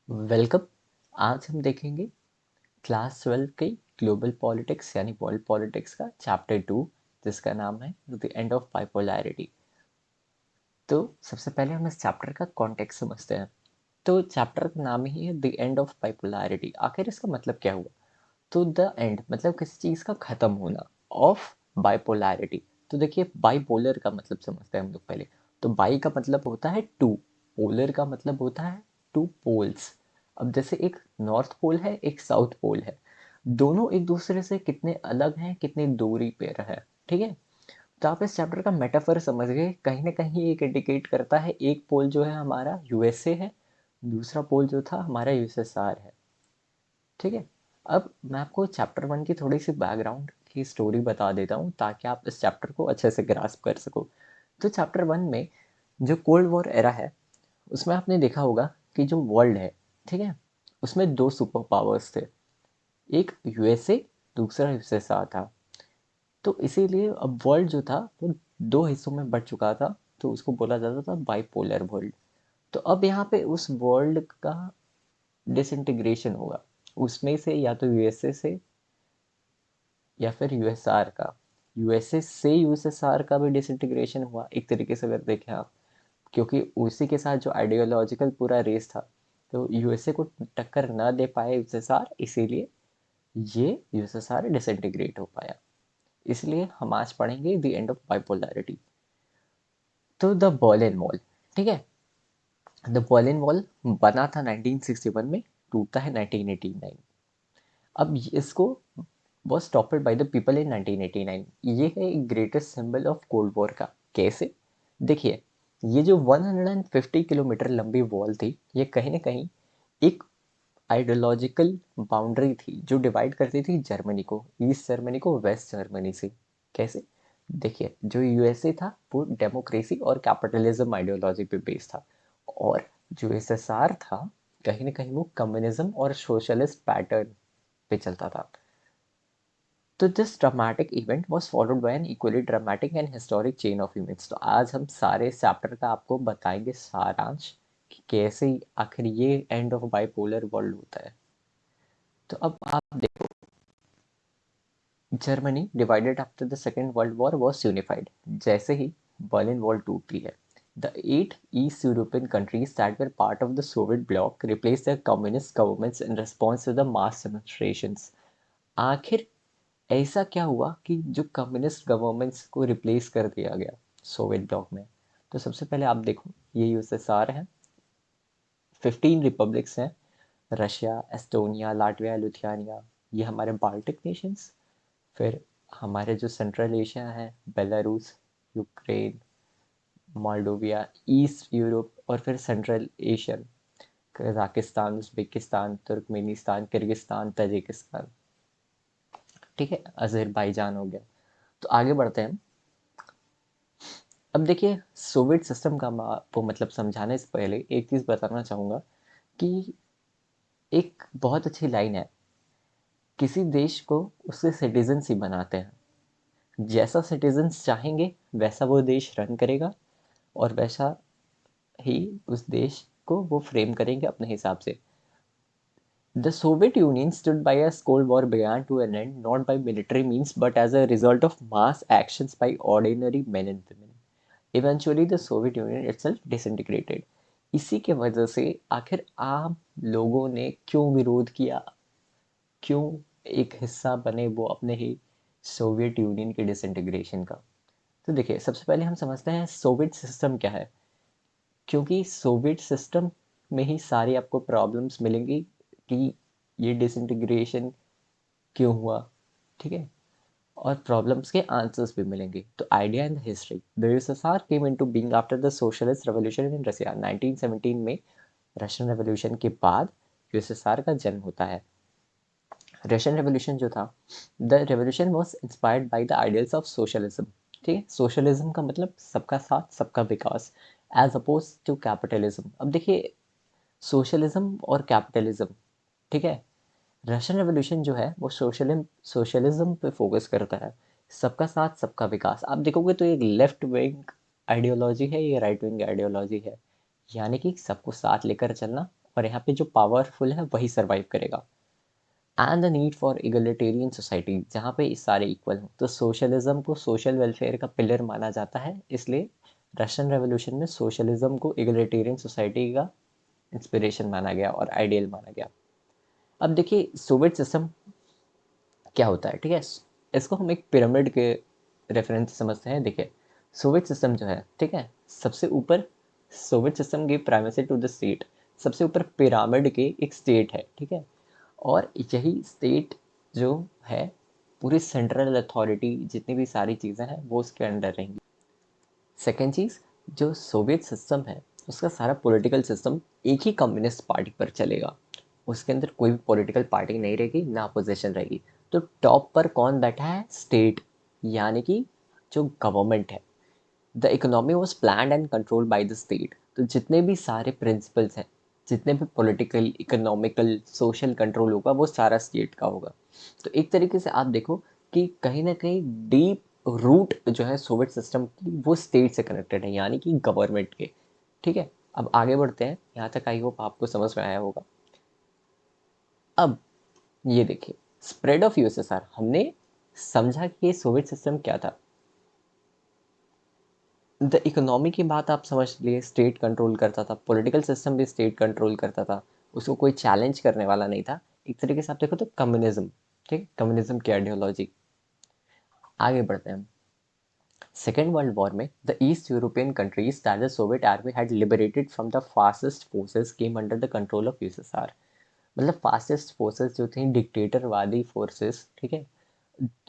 Welcome. आज हम देखेंगे क्लास 12 की ग्लोबल पॉलिटिक्स यानी वर्ल्ड पॉलिटिक्स का चैप्टर 2, जिसका नाम है द एंड ऑफ बाइपोलैरिटी। तो सबसे पहले हम इस चैप्टर का कॉन्टेक्स्ट समझते हैं। तो चैप्टर का नाम ही है द एंड ऑफ बाइपोलैरिटी। आखिर इसका मतलब क्या हुआ? तो द एंड मतलब किसी चीज़ का ख़त्म होना, ऑफ बाइपोलैरिटी। तो देखिए, बाइपोलर का मतलब समझते हैं हम लोग पहले। तो बाई का मतलब होता है टू, पोलर का मतलब होता है टू पोल्स। अब जैसे एक नॉर्थ पोल है, एक साउथ पोल है, दोनों एक दूसरे से कितने अलग हैं, कितनी दूरी पे है। ठीक है। तो आप इस चैप्टर का मेटाफर समझ गए। कहीं ना कहीं एक इंडिकेट करता है, एक पोल जो है हमारा यूएसए है, दूसरा पोल जो था हमारा यूएसएसआर है। ठीक है। अब मैं आपको चैप्टर 1 की थोड़ी सी बैकग्राउंड की स्टोरी बता देता हूँ ताकि आप इस चैप्टर को अच्छे से ग्रास्प कर सको। तो चैप्टर 1 में जो कोल्ड वॉर एरा है, उसमें आपने देखा होगा कि जो वर्ल्ड है, ठीक है, उसमें दो सुपर पावर्स थे। एक यूएसए, दूसरा यूएसएसआर था। तो इसीलिए अब वर्ल्ड जो था वो दो हिस्सों में बट चुका था। तो उसको बोला जाता था बाइपोलर वर्ल्ड। तो अब यहाँ पे उस वर्ल्ड का डिसइंटीग्रेशन होगा। उसमें से या तो यूएसए से या फिर यूएसआर का। यूएसए से यूएसएसआर का भी डिसइंटीग्रेशन हुआ एक तरीके से अगर देखें आप, क्योंकि उसी के साथ जो आइडियोलॉजिकल पूरा रेस था, तो यूएसए को टक्कर ना दे पाए यूएसएसआर, इसीलिए ये यूएसएसआर डिसइंटीग्रेट हो पाया। इसलिए हम आज पढ़ेंगे द एंड ऑफ बाइपोलैरिटी। तो द बर्लिन वॉल, ठीक है, द बर्लिन वॉल बना था 1961 में, टूटा है 1989। अब इसको was toppled by the people in 1989। ये है एक greatest symbol of cold war का। कैसे? देखिए, ये जो 150 किलोमीटर लंबी वॉल थी, ये कहीं ना कहीं एक आइडियोलॉजिकल बाउंड्री थी जो डिवाइड करती थी जर्मनी को, ईस्ट जर्मनी को वेस्ट जर्मनी से। कैसे? देखिए, जो यूएसए था वो डेमोक्रेसी और कैपिटलिज्म आइडियोलॉजी पे बेस्ड था, और जो एसएसआर था कहीं ना कहीं वो कम्युनिज्म और सोशलिस्ट पैटर्न पे चलता था। तो this dramatic event was followed by an equally dramatic and historic chain of events। तो आज हम सारे चैप्टर का आपको बताएंगे सारांश कि कैसे आखिर ये एंड ऑफ बाइपोलर वर्ल्ड होता है। तो अब आप देखो, Germany divided after the second world war was unified. जैसे ही बर्लिन वॉल टूटती है, the 8 east European countries that were part of the Soviet bloc replace their communist governments in response to the mass demonstrations. आखिर ऐसा क्या हुआ कि जो कम्युनिस्ट गवर्नमेंट्स को रिप्लेस कर दिया गया सोवियत ब्लॉक में? तो सबसे पहले आप देखो, ये यूएसएसआर है, 15 रिपब्लिक्स हैं, रशिया, एस्टोनिया, लाटविया, लिथुआनिया, ये हमारे बाल्टिक नेशंस। फिर हमारे जो सेंट्रल एशिया है, बेलारूस, यूक्रेन, मोल्डोविया, ईस्ट यूरोप, और फिर central Asian, Kazakhstan, Uzbekistan, Turkmenistan, Kyrgyzstan, Tajikistan. ठीक है, अजरबैजान हो गया। तो आगे बढ़ते हैं। अब देखिए, सोवियत सिस्टम का मैं आपको मतलब समझाने से पहले एक चीज़ बताना चाहूँगा कि एक बहुत अच्छी लाइन है, किसी देश को उसके सिटीजन्स ही बनाते हैं। जैसा सिटीजन्स चाहेंगे वैसा वो देश रन करेगा, और वैसा ही उस देश को वो फ्रेम करेंगे अपने हिसाब से। The Soviet Union stood by as Cold War began to an end, not by military means but as a result of mass actions by ordinary men and women. Eventually the Soviet Union itself disintegrated। इसी के वजह से आखिर आम लोगों ने क्यों विरोध किया, क्यों एक हिस्सा बने वो अपने ही सोवियत यूनियन के डिसइंटीग्रेशन का? तो देखिए, सबसे पहले हम समझते हैं सोवियत सिस्टम क्या है। क्योंकि सोवियत सिस्टम में ही सारी आपको प्रॉब्लम्स मिलेंगी कि ये डिसइंटीग्रेशन क्यों हुआ, ठीक है, और प्रॉब्लम्स के आंसर्स भी मिलेंगे। तो idea in the history, the USSR came into being after the socialist revolution in Russia. 1917 में रशियन रेवोल्यूशन के बाद यूएसएसआर का जन्म होता है। रशियन रेवोल्यूशन जो था, the revolution was inspired by the ideals of socialism. ठीक है, सोशलिज्म का मतलब सबका साथ सबका विकास, एज अपोज टू कैपिटलिज्म। अब देखिए, सोशलिज्म और कैपिटलिज्म, ठीक है, रशियन रेवोल्यूशन जो है वो सोशलिज्म पे फोकस करता है, सबका साथ सबका विकास। आप देखोगे तो एक लेफ्ट विंग आइडियोलॉजी है, ये राइट विंग आइडियोलॉजी है, यानी कि सबको साथ लेकर चलना और यहाँ पे जो पावरफुल है वही सर्वाइव करेगा। And the need for egalitarian society, जहाँ पे सारे इक्वल हों। तो सोशलिज्म को सोशल वेलफेयर का पिलर माना जाता है, इसलिए रशियन रेवोल्यूशन में सोशलिज्म को इगलिटेरियन सोसाइटी का इंस्पिरेशन माना गया और आइडियल माना गया। अब देखिए सोवियत सिस्टम क्या होता है, ठीक है, इसको हम एक पिरामिड के रेफरेंस से समझते हैं। देखिए सोवियत सिस्टम जो है, ठीक है, सबसे ऊपर सोवियत सिस्टम की प्राइमेसी टू द स्टेट, सबसे ऊपर पिरामिड के एक स्टेट है, ठीक है, और यही स्टेट जो है पूरी सेंट्रल अथॉरिटी जितनी भी सारी चीज़ें हैं वो उसके अंडर रहेंगी। सेकेंड चीज़, जो सोवियत सिस्टम है उसका सारा पॉलिटिकल सिस्टम एक ही कम्युनिस्ट पार्टी पर चलेगा, उसके अंदर कोई भी पॉलिटिकल पार्टी नहीं रहेगी, ना अपोजिशन रहेगी। तो टॉप पर कौन बैठा है, स्टेट, यानी कि जो गवर्नमेंट है। The economy was plan and control by the state, तो जितने भी सारे प्रिंसिपल्स हैं, जितने भी पॉलिटिकल इकोनॉमिकल सोशल कंट्रोल होगा वो सारा स्टेट का होगा। तो एक तरीके से आप देखो कि कहीं ना कहीं डीप रूट जो है सोवियत सिस्टम की वो स्टेट से कनेक्टेड है, यानी कि गवर्नमेंट के। ठीक है, अब आगे बढ़ते हैं, यहाँ तक आई होप आपको समझ में आया होगा। अब ये देखिए स्प्रेड ऑफ यूएसएसआर, हमने समझा कि ये सोवियत सिस्टम क्या था। द इकोनॉमी की बात आप समझ लिए, स्टेट कंट्रोल करता था, पॉलिटिकल सिस्टम भी स्टेट कंट्रोल करता था, उसको कोई चैलेंज करने वाला नहीं था। एक तरीके से आप देखो तो कम्युनिज्म, ठीक, कम्युनिज्म की आइडियोलॉजी। आगे बढ़ते हैं। सेकेंड वर्ल्ड वॉर में the east European countries that the Soviet army had liberated from the fascist forces came under the control of USSR. मतलब फासिस्ट फोर्सेस जो थी, डिक्टेटरवादी फोर्सेस, ठीक है,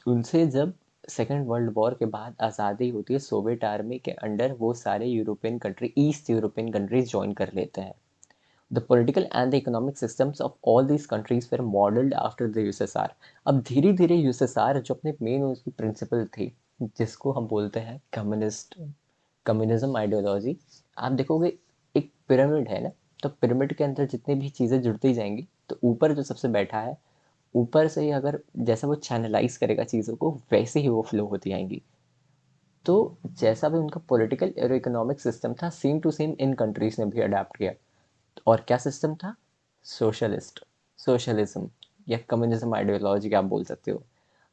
उनसे जब सेकेंड वर्ल्ड वॉर के बाद आज़ादी होती है, सोवियत आर्मी के अंडर वो सारे European country, east European countries join कर लेते हैं। The political and the economic systems of all these countries were modelled after the USSR. अब धीरे धीरे यूएसएसआर जो अपने मेन उसकी प्रिंसिपल थी, जिसको हम बोलते हैं कम्युनिस्ट, कम्युनिज्म आइडियोलॉजी। आप देखोगे एक पिरामिड है ना, तो पिरामिड के अंदर जितनी भी चीज़ें जुड़ती जाएंगी, तो ऊपर जो सबसे बैठा है, ऊपर से ही अगर जैसा वो चैनलाइज करेगा चीज़ों को, वैसे ही वो फ्लो होती आएंगी। तो जैसा भी उनका पॉलिटिकल और इकोनॉमिक सिस्टम था, same to same in countries ने भी अडेप्ट किया। और क्या सिस्टम था, सोशलिस्ट, सोशलिज्म या कम्युनिज्म आइडियोलॉजी आप बोल सकते हो।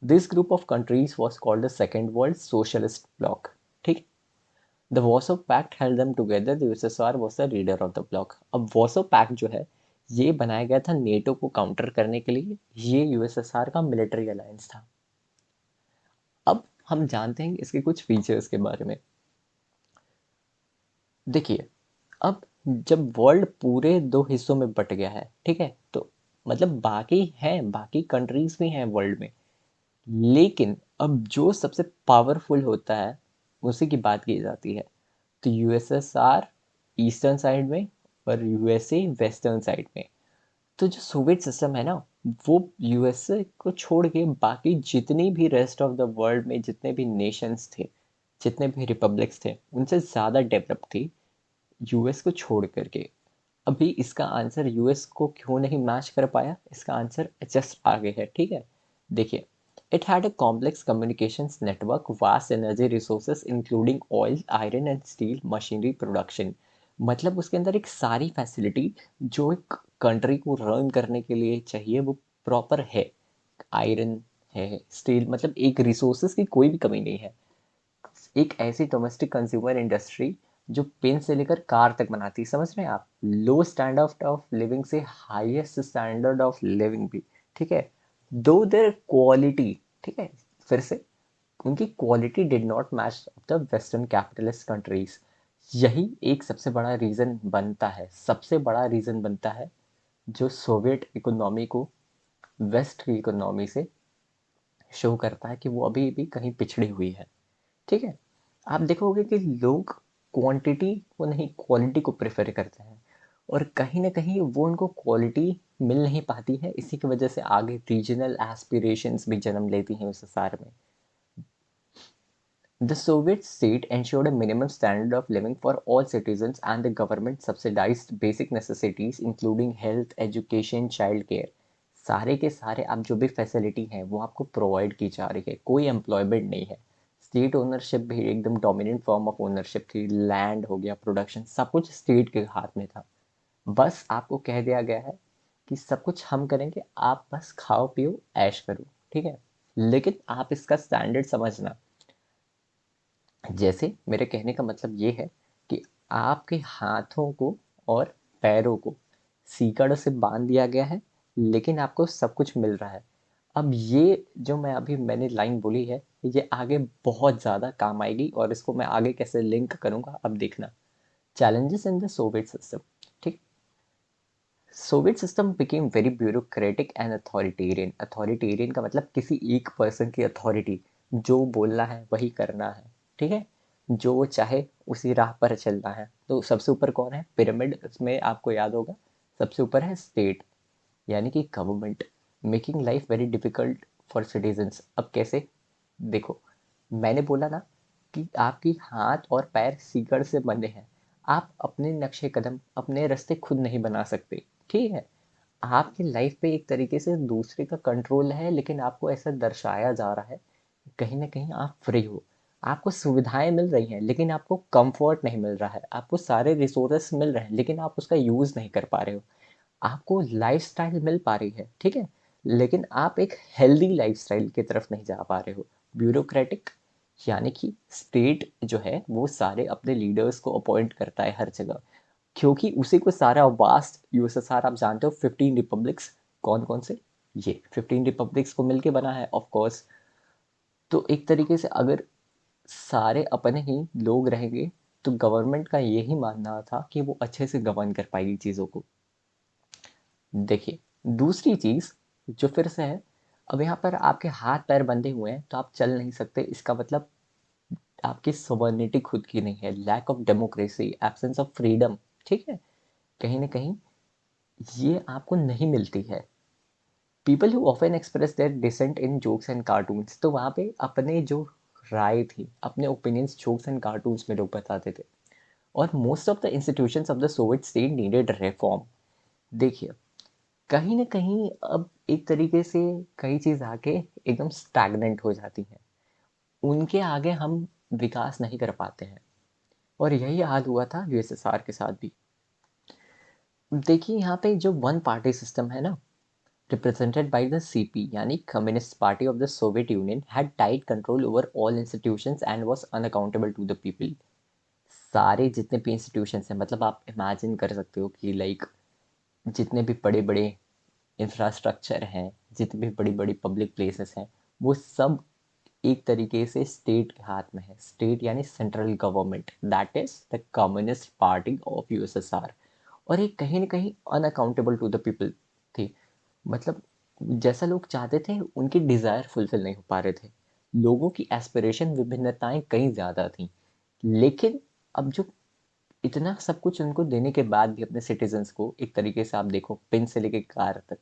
This group of countries was called the second world socialist bloc. ठीक, the Warsaw Pact held them together, the USSR was the leader of the bloc. अब वॉर्सो पैक्ट जो है ये बनाया गया था नेटो को काउंटर करने के लिए, ये यूएसएसआर का मिलिट्री अलायंस था। अब हम जानते हैं इसके कुछ फीचर्स के बारे में। देखिए अब जब वर्ल्ड पूरे दो हिस्सों में बट गया है, ठीक है, तो मतलब बाकी हैं, बाकी कंट्रीज भी हैं वर्ल्ड में, लेकिन अब जो सबसे पावरफुल होता है उसी की बात की जाती है। तो यूएसएसआर ईस्टर्न साइड में और यूएसए वेस्टर्न साइड में। तो जो सोवियत सिस्टम है ना, वो यूएसए को छोड़ के बाकी जितनी भी रेस्ट ऑफ द वर्ल्ड में जितने भी नेशंस थे, जितने भी रिपब्लिक्स थे, उनसे ज़्यादा डेवलप थी यूएस को छोड़ करके। अभी इसका आंसर यूएस को क्यों नहीं मैच कर पाया, इसका आंसर जस्ट आगे है, ठीक है। देखिए it had a complex communications network, vast energy resources including oil, iron and steel, machinery production. मतलब उसके अंदर एक सारी फैसिलिटी जो एक कंट्री को रन करने के लिए चाहिए वो प्रॉपर है। आयरन है, स्टील, मतलब एक रिसोर्सेज की कोई भी कमी नहीं है। एक ऐसी डोमेस्टिक कंज्यूमर इंडस्ट्री जो पेन से लेकर कार तक बनाती है, समझ रहे हैं आप, लो स्टैंडर्ड ऑफ लिविंग से हाईएस्ट स्टैंडर्ड ऑफ लिविंग भी, ठीक है। दो देयर क्वालिटी, ठीक है, फिर से उनकी quality did not match the western capitalist countries. यही एक सबसे बड़ा रीज़न बनता है, सबसे बड़ा रीज़न बनता है जो सोवियत इकोनॉमी को वेस्ट की इकोनॉमी से शो करता है कि वो अभी भी कहीं पिछड़ी हुई है। ठीक है, आप देखोगे कि लोग क्वांटिटी को नहीं क्वालिटी को प्रेफर करते हैं, और कहीं ना कहीं वो उनको क्वालिटी मिल नहीं पाती है, इसी की वजह से आगे रीजनल एस्पिरेशंस भी जन्म लेती हैं उस संसार में। The Soviet state ensured a minimum standard of living for all citizens and the government subsidized basic necessities including health, education, child care। सारे के सारे आप जो भी फैसिलिटी हैं वो आपको प्रोवाइड की जा रही है, कोई एम्प्लॉयमेंट नहीं है। स्टेट ओनरशिप भी एकदम डोमिनेंट फॉर्म ऑफ ओनरशिप थी, लैंड हो गया, प्रोडक्शन, सब कुछ स्टेट के हाथ में था। बस आपको कह दिया गया है कि सब कुछ हम करेंगे, आप बस खाओ पियो ऐश करो, ठीक है। लेकिन आप इसका स्टैंडर्ड समझना, जैसे मेरे कहने का मतलब ये है कि आपके हाथों को और पैरों को सीकड़ों से बांध दिया गया है, लेकिन आपको सब कुछ मिल रहा है। अब ये जो मैंने लाइन बोली है, ये आगे बहुत ज़्यादा काम आएगी, और इसको मैं आगे कैसे लिंक करूँगा अब देखना। Challenges in the Soviet system, ठीक। Soviet system became very bureaucratic and authoritarian. Authoritarian का मतलब किसी एक पर्सन की अथॉरिटी, जो बोलना है वही करना है, ठीक है। जो वो चाहे उसी राह पर चलना है। तो सबसे ऊपर कौन है पिरामिड में, आपको याद होगा, सबसे ऊपर है स्टेट यानी कि government, making life very difficult for citizens. अब कैसे, देखो, मैंने बोला ना कि आपकी हाथ और पैर सीकड़ से बंधे हैं। आप अपने नक्शे कदम, अपने रास्ते खुद नहीं बना सकते, ठीक है। आपकी लाइफ पे एक तरीके से दूसरे का कंट्रोल है, लेकिन आपको ऐसा दर्शाया जा रहा है कहीं ना कहीं आप फ्री हो। आपको सुविधाएं मिल रही हैं, लेकिन आपको कंफर्ट नहीं मिल रहा है। आपको सारे रिसोर्सेस मिल रहे हैं, लेकिन आप उसका यूज़ नहीं कर पा रहे हो। आपको लाइफस्टाइल मिल पा रही है, ठीक है, लेकिन आप एक हेल्दी लाइफस्टाइल की तरफ नहीं जा पा रहे हो। ब्यूरोक्रेटिक यानी कि स्टेट जो है वो सारे अपने लीडर्स को अपॉइंट करता है हर जगह, क्योंकि उसी को सारा वास्ट यूएसएसआर, आप जानते हो 15 रिपब्लिक्स कौन कौन से, ये 15 रिपब्लिक्स को मिलके बना है ऑफ कोर्स। तो एक तरीके से अगर सारे अपने ही लोग रहेंगे, तो गवर्नमेंट का यही मानना था कि वो अच्छे से गवर्न कर पाएगी चीज़ों को। देखिए, दूसरी चीज़ जो फिर से है, अब यहाँ पर आपके हाथ पैर बंधे हुए हैं तो आप चल नहीं सकते, इसका मतलब आपकी सोवर्निटी खुद की नहीं है, lack of democracy, absence of freedom, ठीक है। कहीं ना कहीं ये आपको नहीं मिलती है। People who often express their dissent in jokes and cartoons, तो वहाँ पे अपने जो राय थी, अपने ओपिनियंस जोक्स एंड कार्टून्स में लोग बताते थे। और most of the institutions of the Soviet state needed reform. देखिए, कहीं ना कहीं अब एक तरीके से कई चीज़ आके एकदम स्टैग्नेंट हो जाती हैं, उनके आगे हम विकास नहीं कर पाते हैं। और यही हाल हुआ था यूएसएसआर के साथ भी। देखिए, यहाँ पे जो वन पार्टी सिस्टम है ना, represented by the CP यानी Communist Party of the Soviet Union, had tight control over all institutions and was unaccountable to the people। सारे जितने भी इंस्टीट्यूशंस हैं, मतलब आप इमेजिन कर सकते हो कि लाइक जितने भी बड़े बड़े इंफ्रास्ट्रक्चर हैं, जितनी भी बड़ी बड़ी पब्लिक प्लेसेस हैं, वो सब एक तरीके से स्टेट के हाथ में है। स्टेट यानी central government, that is the communist party of USSR. और ये कहीं ना कहीं अनअकाउंटेबल टू द पीपल थी। मतलब जैसा लोग चाहते थे उनकी डिज़ायर फुलफिल नहीं हो पा रहे थे। लोगों की एस्पिरेशन, विभिन्नताएं कहीं ज़्यादा थी। लेकिन अब जो इतना सब कुछ उनको देने के बाद भी अपने सिटीजन्स को एक तरीके से, आप देखो, पिन से लेके कार तक,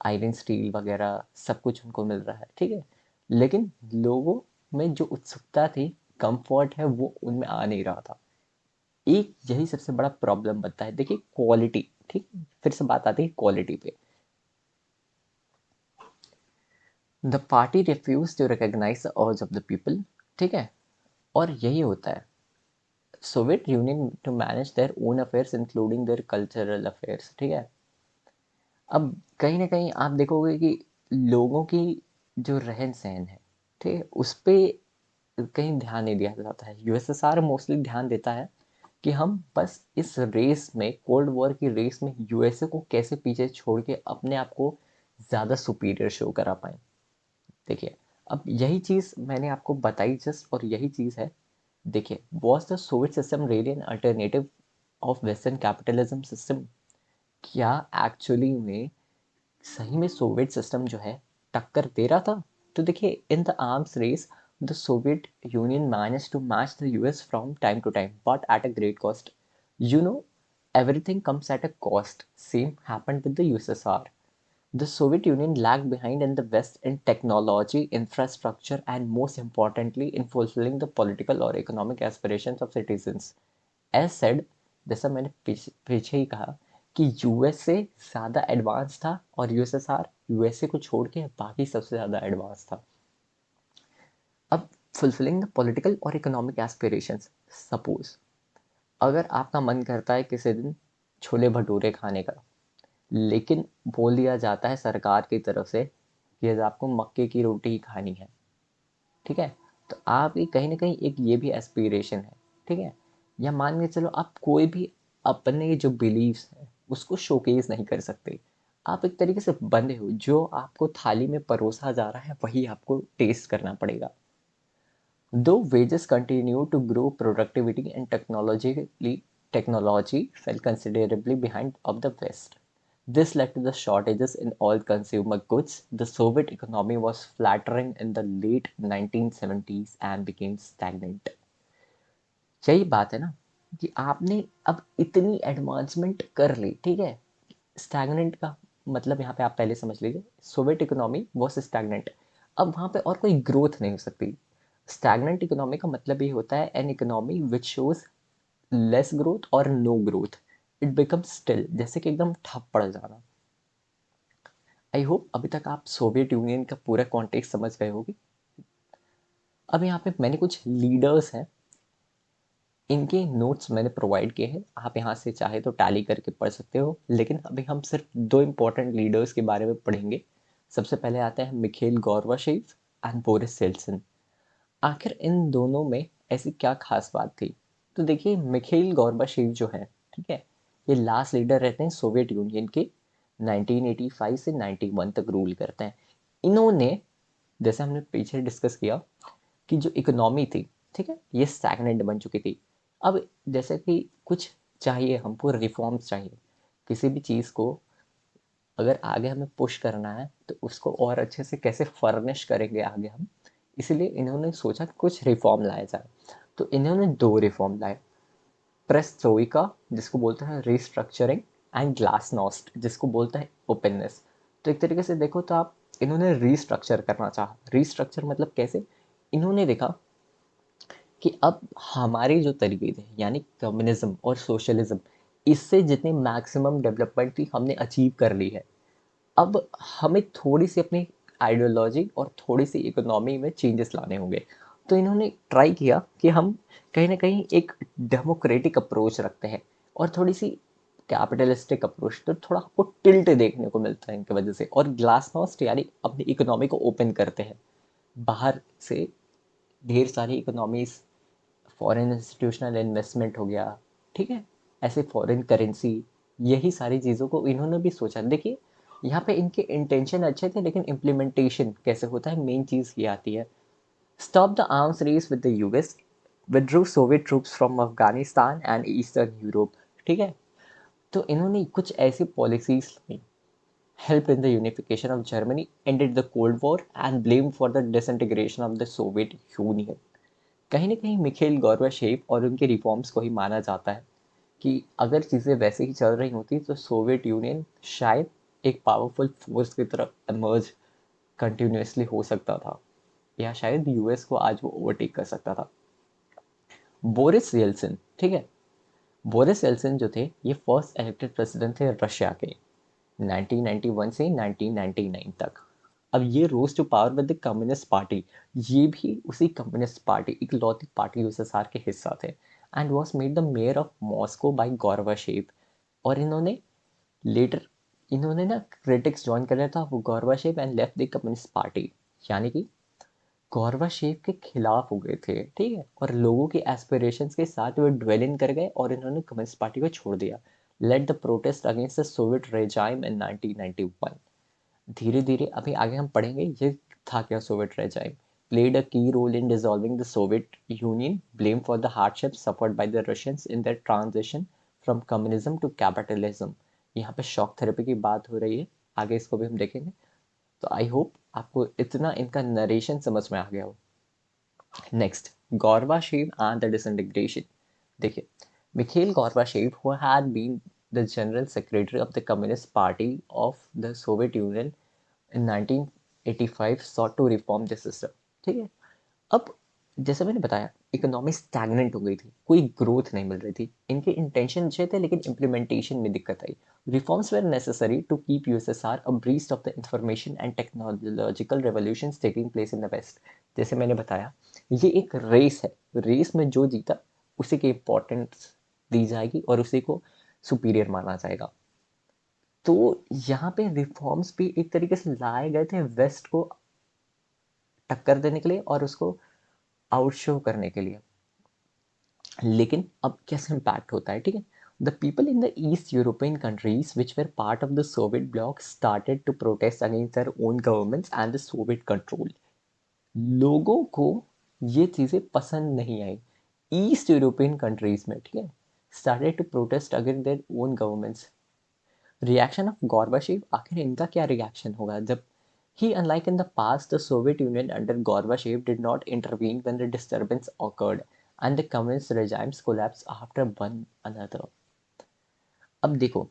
आयरन स्टील वगैरह सब कुछ उनको मिल रहा है, ठीक है। लेकिन लोगों में जो उत्सुकता थी, कंफर्ट है, वो उनमें आ नहीं रहा था। एक यही सबसे बड़ा प्रॉब्लम बनता है। देखिए, क्वालिटी, ठीक, फिर से बात आती है क्वालिटी पे। The party refuse to recognise the urge of the people, ठीक है। और यही होता है Soviet Union to manage their own affairs including their cultural affairs, ठीक है। अब कहीं ना कहीं आप देखोगे कि लोगों की जो रहन सहन है, ठीक है, उस पे कहीं ध्यान नहीं दिया जाता है। यूएसएसआर मोस्टली ध्यान देता है कि हम बस इस रेस में, कोल्ड वॉर की रेस में, यूएसए को कैसे पीछे छोड़ के अपने आप को ज़्यादा सुपीरियर शो करा पाए। देखिए, अब यही चीज़ मैंने आपको बताई जस्ट, और यही चीज़ है। देखिए, was the Soviet system really an alternative of western capitalism system? क्या एक्चुअली में सही में सोवियत सिस्टम जो है टक्कर दे रहा था? तो देखिए, in the arms race the Soviet Union manage to match the US from time to time, but at a great cost. You know, everything comes at a cost. Same happened with the USSR. The Soviet Union lagged behind in the West in technology, infrastructure, and most importantly, in fulfilling the political or economic aspirations of citizens. As said, जैसा मैंने पीछे ही कहा कि USA ज़्यादा advance था, और USSR USA को छोड़ के बाकी सबसे ज़्यादा एडवांस था। अब फुलफिलिंग द पॉलिटिकल और इकोनॉमिक एस्पिरेशंस, सपोज अगर आपका मन करता है किसी दिन छोले भटूरे खाने का, लेकिन बोल दिया जाता है सरकार की तरफ से कि आज आपको मक्के की रोटी ही खानी है, ठीक है। तो आपकी कहीं ना कहीं एक ये भी एस्पिरेशन है, ठीक है। या मान के चलो आप कोई भी अपने जो बिलीव्स हैं उसको शोकेस नहीं कर सकते, आप एक तरीके से बंधे हो, जो आपको थाली में परोसा जा रहा है वही आपको टेस्ट करना पड़ेगा। Though wages continue to grow, productivity and technology fell considerably behind of the West. This led to the shortages in all consumer goods. The Soviet economy was flattering in the late 1970s and became stagnant. यही बात है ना कि आपने अब इतनी advancement कर ली, ठीक है। स्टैग्नेंट का मतलब यहाँ पे आप पहले समझ लीजिए, सोवियत इकोनॉमी वॉज स्टैग्नेंट, अब वहाँ पे और कोई ग्रोथ नहीं हो सकती। स्टैग्नेंट इकोनॉमी का मतलब ये होता है an economy which shows less growth और no growth, it become still, जैसे कि एकदम ठप पड़ जाना। आई होप अभी तक आप सोवियत यूनियन का पूरा कॉन्टेक्स्ट समझ गए होगी। अब यहाँ पे मैंने कुछ लीडर्स हैं, इनके नोट्स मैंने प्रोवाइड किए हैं, आप यहाँ से चाहे तो टैली करके पढ़ सकते हो, लेकिन अभी हम सिर्फ दो इंपॉर्टेंट लीडर्स के बारे में पढ़ेंगे। सबसे पहले आते हैं Michelle Gorbachev and Boris Yeltsin. आखिर इन दोनों में ऐसी क्या खास बात थी? तो देखिए, मिखेल गोर्बाचेव जो है, ठीक है, ये लास्ट लीडर रहते हैं सोवियत यूनियन के, 1985 से 91 तक रूल करते हैं। इन्होंने, जैसे हमने पीछे डिस्कस किया कि जो इकोनॉमी थी, ठीक है, ये स्टैग्नेंट बन चुकी थी। अब जैसे कि कुछ चाहिए, हमको रिफॉर्म्स चाहिए, किसी भी चीज़ को अगर आगे हमें पुश करना है तो उसको और अच्छे से कैसे फर्निश करेंगे आगे हम, इसीलिए इन्होंने सोचा कि कुछ रिफॉर्म लाया जाए। तो इन्होंने दो रिफॉर्म लाए, प्रेस्ट्रोइका जिसको बोलते हैं रिस्ट्रक्चरिंग, एंड ग्लासनोस्ट जिसको बोलते हैं ओपननेस। तो एक तरीके से देखो तो आप, इन्होंने रिस्ट्रक्चर करना चाहा। रिस्ट्रक्चर मतलब कैसे? इन्होंने देखा कि अब हमारे जो तरीके थे, यानी कम्युनिज्म और सोशलिज्म, इससे जितनी मैक्सिमम डेवलपमेंट थी हमने अचीव कर ली है। अब हमें थोड़ी सी अपनी आइडियोलॉजी और थोड़ी सी इकोनॉमी में चेंजेस लाने होंगे। तो इन्होंने ट्राई किया कि हम कहीं ना कहीं एक डेमोक्रेटिक अप्रोच रखते हैं और थोड़ी सी कैपिटलिस्टिक अप्रोच, तो थोड़ा आपको टिल्ट देखने को मिलता है इनकी वजह से। और ग्लासनोस्ट यानी अपनी इकोनॉमी को ओपन करते हैं बाहर से, ढेर सारी इकोनॉमीज, फॉरेन इंस्टीट्यूशनल इन्वेस्टमेंट हो गया, ठीक है, ऐसे फॉरेन करेंसी, यही सारी चीज़ों को इन्होंने भी सोचा। देखिए, यहाँ पे इनके इंटेंशन अच्छे थे, लेकिन इम्प्लीमेंटेशन कैसे होता है, मेन चीज़ ये आती है। Stop the arms race with the US, withdrew Soviet troops from Afghanistan and eastern Europe, ठीक है। तो इन्होंने कुछ ऐसी पॉलिसीज ली, helped in the unification of Germany, ended the Cold War, and blamed for the disintegration of the Soviet Union. कहीं ना कहीं मिखेल गोर्बाचेव और उनके रिफॉर्म्स को ही माना जाता है कि अगर चीज़ें वैसे ही चल रही होती तो सोवियत यूनियन शायद एक पावरफुल फोर्स की तरफ इमर्ज कंटिन्यूसली हो सकता था, या शायद यूएस को आज वो ओवरटेक कर सकता था। बोरिस येल्सिन, ठीक है, बोरिस येल्सिन जो थे, ये फर्स्ट इलेक्टेड प्रेसिडेंट थे रशिया के 1991 से 1999 तक। अब ये rose to power with the communist party, ये भी उसी कम्युनिस्ट पार्टी, इकलौती पार्टी यूएसएसआर के हिस्सा थे, and was made the mayor of Moscow by Gorbachev. और इन्होंने लेटर, इन्होंने ना क्रिटिक्स ज्वाइन कर लिया था वो Gorbachev and left the communist party, यानी कि गोर्बाचेव के खिलाफ हो गए थे, ठीक है, और लोगों के एस्पिरेशंस के साथ वो ड्वेल इन कर गए और इन्होंने कम्युनिस्ट पार्टी को छोड़ दिया। Led the protest against the Soviet regime in 1991। धीरे धीरे अभी आगे हम पढ़ेंगे ये था क्या Soviet regime. Played a key role in dissolving the Soviet Union, blame for the hardship suffered by the Russians in their transition from communism to capitalism. यहाँ पे शॉक थेरेपी की बात हो रही है, आगे इसको भी हम देखेंगे। तो आई होप आपको इतना इनका नरेशन समझ में आ गया हो। Next, Gorbachev and the disintegration. देखिए, Mikhail Gorbachev who had been the general secretary of the communist party of the soviet union in 1985 sought to reform the system, ठीक है। अब जैसे मैंने बताया, इकोनॉमी स्टैग्नेंट हो गई थी, कोई ग्रोथ नहीं मिल रही थी, इनके इंटेंशन अच्छे थे लेकिन इम्प्लीमेंटेशन में दिक्कत आई। Reforms were necessary to keep USSR abreast of the information and technological revolutions taking place in the West. जैसे मैंने बताया, ये एक रेस है, रेस में जो जीता उसी की इम्पोर्टेंस दी जाएगी और उसी को सुपीरियर माना जाएगा। तो यहाँ पे रिफॉर्म्स भी एक तरीके से लाए गए थे वेस्ट को टक्कर देने के लिए और उसको आउटशो करने के लिए। लेकिन अब कैसे इम्पैक्ट होता है, ठीक है। The people in the east European countries which were part of the Soviet bloc started to protest against their own governments and the Soviet control. लोगों को ये चीज़ें पसंद नहीं आई ईस्ट यूरोपियन कंट्रीज में, ठीक है। Started to protest against their own governments. Reaction of Gorbachev, आखिर इनका क्या रिएक्शन होगा जब he, unlike in the past, the Soviet Union under Gorbachev did not intervene when the disturbance occurred and the communist regimes collapsed after one another। अब देखो,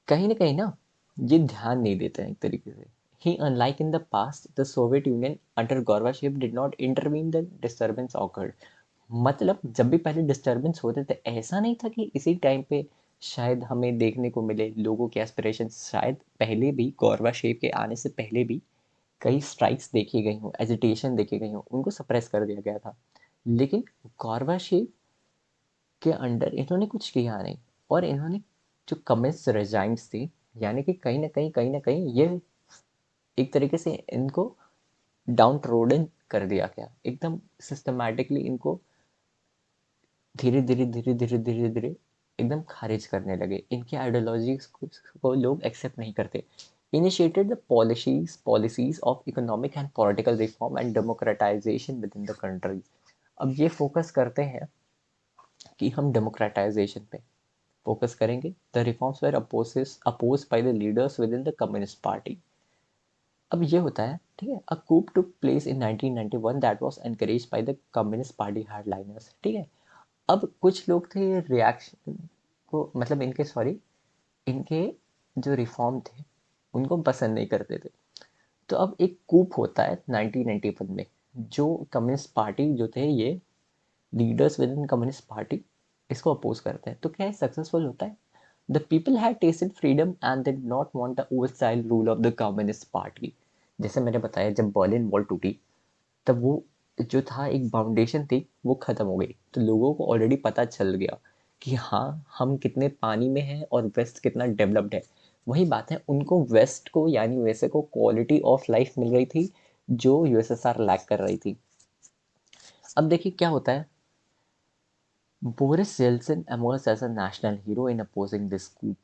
कहीं ना ये ध्यान नहीं देते हैं एक तरीके से। He, unlike in the past, the Soviet Union under Gorbachev did not intervene the disturbance occurred। मतलब जब भी पहले डिस्टर्बेंस होते थे ऐसा नहीं था कि इसी टाइम पे शायद हमें देखने को मिले लोगों के एस्पिरेशन। शायद पहले भी गोर्बाचेव के आने से पहले भी कई स्ट्राइक्स देखी गई हों, एजिटेशन देखी गई हों, उनको सप्रेस कर दिया गया था। लेकिन गोर्बाचेव के अंडर इन्होंने कुछ किया नहीं। और इन्होंने जो कम्युनिस्ट रेजाइम्स थी, यानी कि कहीं ना कहीं ये एक तरीके से इनको डाउन ट्रोडन कर दिया गया, एकदम सिस्टमैटिकली इनको धीरे धीरे एकदम खारिज करने लगे। इनकी आइडियोलॉजीज को लोग एक्सेप्ट नहीं करते। Initiated the policies of economic and political reform and democratisation with in the country. अब ये फोकस करते हैं कि हम डेमोक्रेटाइजेशन पे फोकस करेंगे। The reforms were oppose by the leaders within the communist Party. अब ये होता है, ठीक है। A coup took place in 1991 that was encouraged by the communist Party hardliners, ठीक है। अब कुछ लोग थे रिएक्शन को, मतलब इनके जो रिफॉर्म थे उनको पसंद नहीं करते थे। तो अब एक कूप होता है 1991 में, जो कम्युनिस्ट पार्टी जो थे, ये leaders with in communist party इसको अपोज करते हैं। तो क्या है, सक्सेसफुल होता है। The people had tested freedom and they did not want the old style rule of the communist party. जैसे मैंने बताया, जब बर्लिन वॉल टूटी तब वो जो था एक फाउंडेशन थी वो ख़त्म हो गई। तो लोगों को ऑलरेडी पता चल गया कि हाँ, हम कितने पानी में हैं और वेस्ट कितना डेवलप्ड है। वही बात है, उनको वेस्ट को यानी यूएसए को क्वालिटी ऑफ लाइफ मिल गई थी जो यूएसएसआर लैक कर रही थी। अब देखिए क्या होता है। Boris Yeltsin emerged as a national hero in opposing this coup.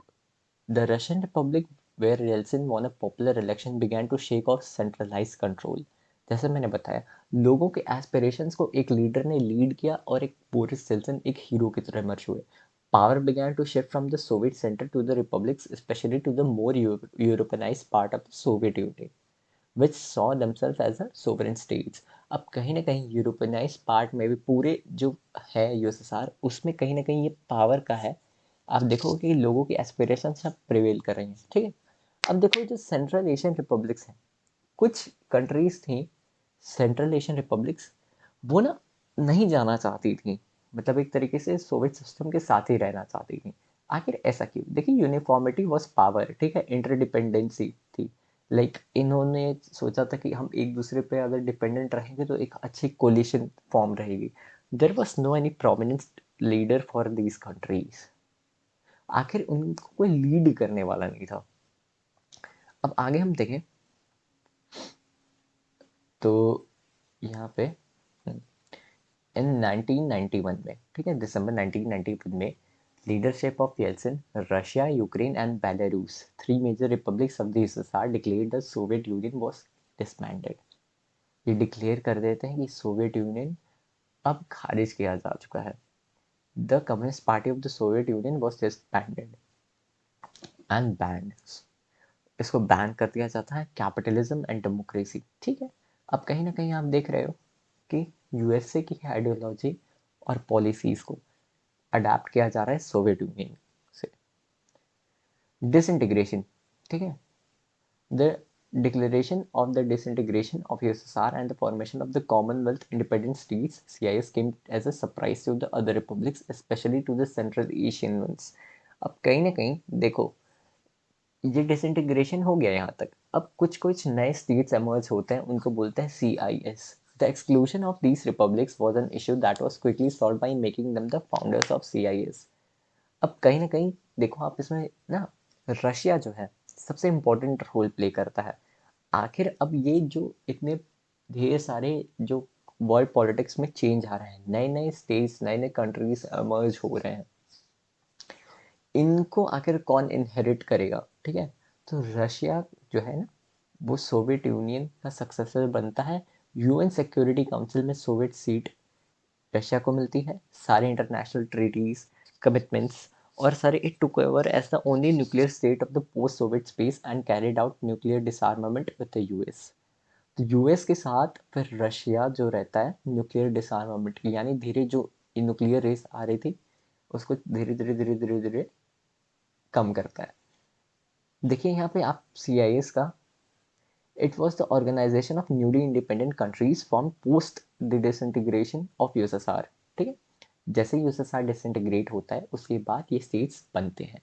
The Russian Republic, where Yeltsin won a popular election, began to shake off centralized control। जैसे मैंने बताया, लोगों के एस्पिरेशंस को एक लीडर ने लीड किया और एक बोरिस येल्सिन एक हीरो की तरह इमर्ज हुए। Power began to shift from the Soviet center to the republics, especially to the more Europeanized part of the Soviet Union, which saw themselves as a sovereign states। अब कहीं ना कहीं यूरोपियनाइज part में भी पूरे जो है यूएसएसआर, उसमें कहीं ना कहीं ये पावर का है। आप देखोगे कि लोगों की एस्पिरेशन सब प्रिवेल कर रही हैं, ठीक है। अब देखो, जो सेंट्रल एशियन रिपब्लिक्स हैं, कुछ कंट्रीज थी सेंट्रल एशियन रिपब्लिक्स, वो ना नहीं जाना चाहती थी, मतलब एक तरीके से सोवियत सिस्टम के साथ ही रहना चाहती थी। आखिर ऐसा क्यों? देखिए, यूनिफॉर्मिटी वॉज पावर, ठीक है, इंटरडिपेंडेंसी थी। इन्होंने सोचा था कि हम एक दूसरे पे अगर डिपेंडेंट रहेंगे तो एक अच्छी कोलिशन फॉर्म रहेगी। There was no any prominent leader for these countries. आखिर उनको कोई लीड करने वाला नहीं था। अब आगे हम देखें तो यहाँ पे इन 1991 में, ठीक है, दिसंबर 1991 में, leadership of Yeltsin, Russia, Ukraine and Belarus, three major republics of the USSR, declared the Soviet Union was disbanded. ये डिक्लेयर कर देते हैं कि सोवियत यूनियन अब खारिज किया जा चुका है। The communist party of the Soviet Union was disbanded and band. इसको बैन कर दिया जाता है, कैपिटलिज्म एंड डेमोक्रेसी, ठीक है। अब कहीं ना कहीं आप देख रहे हो कि यूएसए की आइडियोलॉजी और पॉलिसीज को अडाप्ट किया जा रहा है सोवियत यूनियन से। डिसइंटीग्रेशन, ठीक है। The declaration of the disintegration of USSR and the formation of the Commonwealth Independent States (CIS) came as a surprise to the other republics, especially to the Central Asian ones। अब कहीं ना कहीं देखो, ये disintegration हो गया यहाँ तक। अब कुछ कुछ नए स्टेट्स एमर्ज होते हैं, उनको बोलते हैं CIS। The exclusion of these republics was an issue that was quickly solved by making them the founders of CIS। अब कहीं ना कहीं देखो आप इसमें ना, रशिया जो है सबसे इम्पोर्टेंट रोल प्ले करता है। आखिर अब ये जो इतने ढेर सारे जो वर्ल्ड पॉलिटिक्स में चेंज आ रहे हैं, नए नए स्टेट्स, नए नए कंट्रीज इमर्ज हो रहे हैं, इनको आखिर कौन इनहेरिट करेगा? ठीक है, तो रशिया जो है ना, वो सोवियत यूनियन का सक्सेसर बनता है। यूएन सिक्योरिटी काउंसिल में सोवियत सीट रशिया को मिलती है। सारे इंटरनेशनल ट्रीटीज, कमिटमेंट्स और सारे, it took over as the only nuclear state of the post Soviet space and carried out nuclear disarmament with the US. तो यूएस के साथ फिर रशिया जो रहता है न्यूक्लियर डिसआर्मामेंट, यानी धीरे जो न्यूक्लियर रेस आ रही थी उसको धीरे धीरे धीरे धीरे धीरे कम करता है। देखिए यहाँ पे आप CIS का, it was the organisation of newly independent countries form post the disintegration of USSR. ठीक है, जैसे यूएसएसआर डिसइंटीग्रेट होता है उसके बाद ये स्टेट्स बनते हैं।